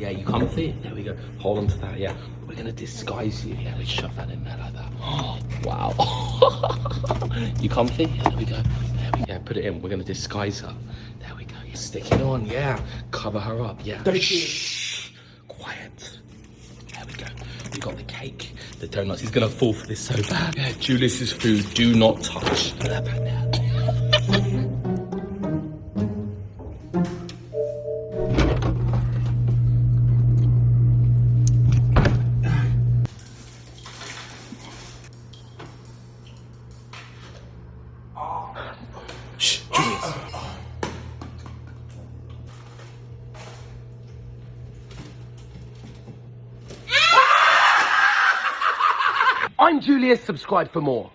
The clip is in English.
Yeah, you comfy? There we go. Hold on to that, yeah. We're gonna disguise you. Yeah, we shove that in there like that. Oh, wow. You comfy? Yeah, there we go. There we go. Put it in. We're gonna disguise her. There we go. Stick it on, yeah. Cover her up, yeah. Shh. Quiet. There we go. We got the cake, the donuts. He's gonna fall for this so bad. Yeah, Julius's food. Do not touch. Put that back there. Shh, Julius. I'm Julius. Subscribe for more.